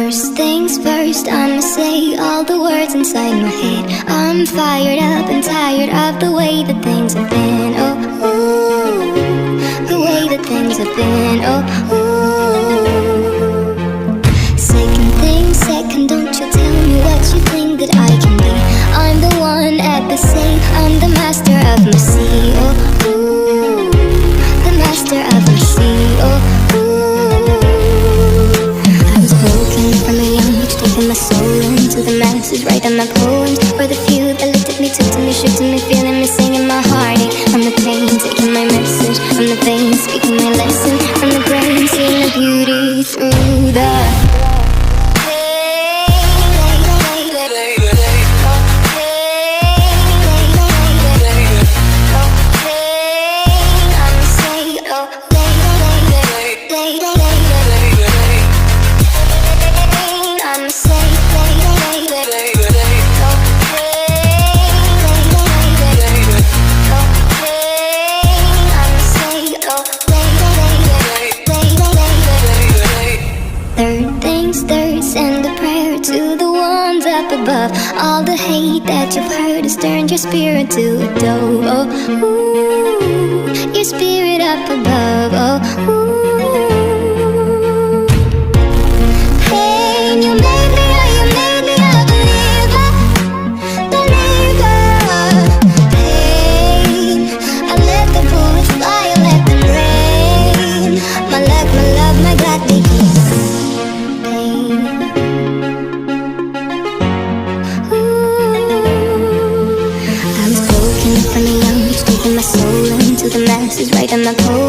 First things first, I'ma say all the words inside my head. I'm fired up and tired of the way that things have been. Oh, ooh, the way that things have been. Oh, ooh. Second thing second, don't you tell me what you think that I can be. I'm the one at the same, I'm the master of my sea. Oh, ooh, the master of my sea. Oh, my soul into the masses, writing my poems for the few that looked at me, took to me, shook to me, feeling me, singing my heartache. From the pain, taking my message from the veins, speaking my lesson from the brain, seeing the beauty through the send a prayer to the ones up above. All the hate that you've heard has turned your spirit to a dove. Oh, ooh, your spirit up above. Oh, ooh. Pain, you made me a believer, believer. Pain, I let the bullets fly, I let them rain. My luck, my love, my God, they keep from a young age, taking my soul into the masses, writing my poems